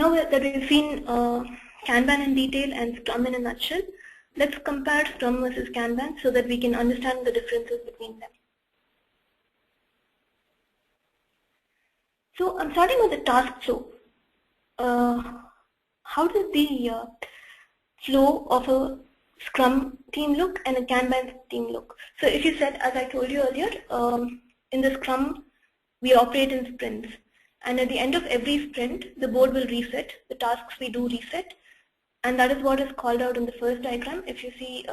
Now that we've seen Kanban in detail and Scrum in a nutshell, let's compare Scrum versus Kanban so that we can understand the differences between them. So I'm starting with the task flow. How does the flow of a Scrum team look and a Kanban team look? So if you said, as I told you earlier, in the Scrum, we operate in sprints. And at the end of every sprint, the board will reset, the tasks we do reset. And that is what is called out in the first diagram. If you see,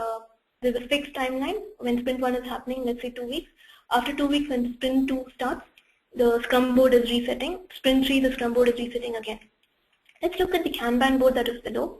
there's a fixed timeline when sprint 1 is happening, let's say 2 weeks. After 2 weeks, when sprint 2 starts, the Scrum board is resetting. Sprint 3, the Scrum board is resetting again. Let's look at the Kanban board that is below.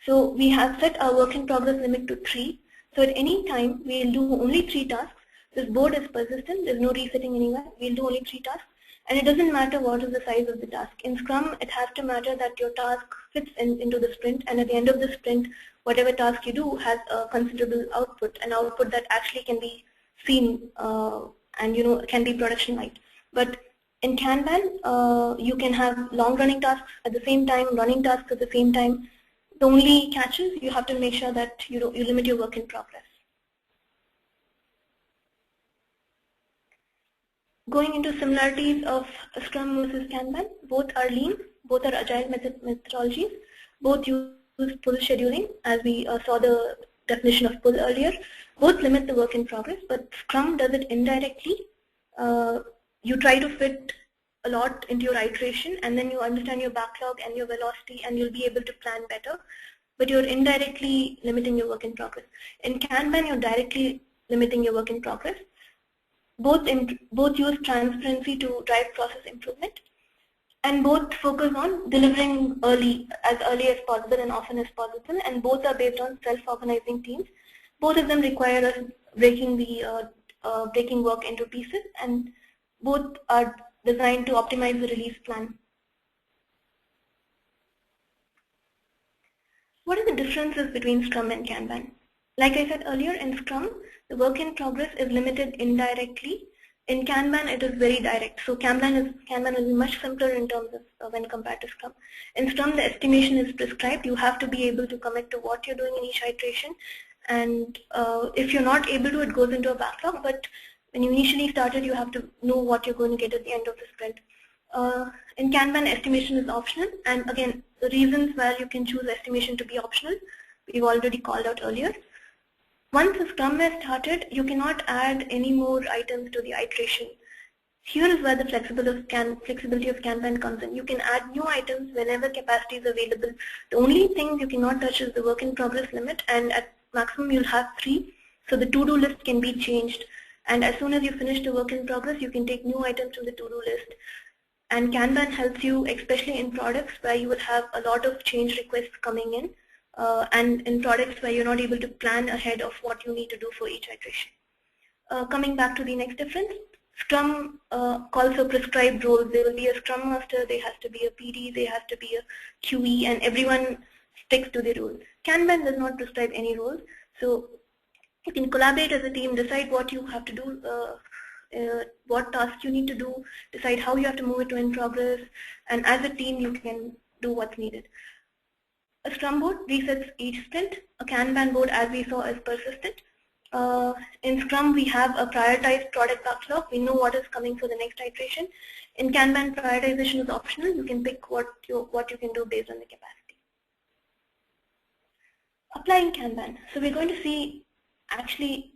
So we have set our work in progress limit to 3. So at any time, we'll do only 3 tasks. This board is persistent, there's no resetting anywhere. We'll do only 3 tasks. And it doesn't matter what is the size of the task. In Scrum, it has to matter that your task fits into the sprint, and at the end of the sprint, whatever task you do has a considerable output, an output that actually can be seen and can be production-like. But in Kanban, you can have long-running tasks at the same time, running tasks at the same time. The only catch is you have to make sure that you limit your work in progress. Going into similarities of Scrum versus Kanban, both are lean, both are agile methodologies, both use pull scheduling, as we saw the definition of pull earlier. Both limit the work in progress, but Scrum does it indirectly. You try to fit a lot into your iteration, and then you understand your backlog and your velocity, and you'll be able to plan better, but you're indirectly limiting your work in progress. In Kanban, you're directly limiting your work in progress. Both use transparency to drive process improvement, and both focus on delivering as early as possible and often as possible, and both are based on self-organizing teams. Both of them require us breaking work into pieces, and both are designed to optimize the release plan. What are the differences between Scrum and Kanban? Like I said earlier, in Scrum, the work in progress is limited indirectly. In Kanban, it is very direct. So Kanban will be much simpler in terms of when compared to Scrum. In Scrum, the estimation is prescribed. You have to be able to commit to what you're doing in each iteration. And if you're not able to, it goes into a backlog. But when you initially started, you have to know what you're going to get at the end of the sprint. In Kanban, estimation is optional. And again, the reasons where you can choose estimation to be optional, we've already called out earlier. Once a Scrum has started, you cannot add any more items to the iteration. Here is where the flexibility of Kanban comes in. You can add new items whenever capacity is available. The only thing you cannot touch is the work in progress limit, and at maximum you'll have 3. So the to-do list can be changed. And as soon as you finish the work in progress, you can take new items from the to-do list. And Kanban helps you, especially in products where you will have a lot of change requests coming in. And in products where you're not able to plan ahead of what you need to do for each iteration. Coming back to the next difference, Scrum calls for prescribed roles. There will be a Scrum Master, there has to be a PD, there has to be a QE, and everyone sticks to the role. Kanban does not prescribe any roles, so you can collaborate as a team, decide what you have to do, what tasks you need to do, decide how you have to move it to in progress, and as a team you can do what's needed. A Scrum board resets each sprint. A Kanban board, as we saw, is persistent. In Scrum, we have a prioritized product backlog. We know what is coming for the next iteration. In Kanban, prioritization is optional. You can pick what you can do based on the capacity. Applying Kanban. So we're going to see actually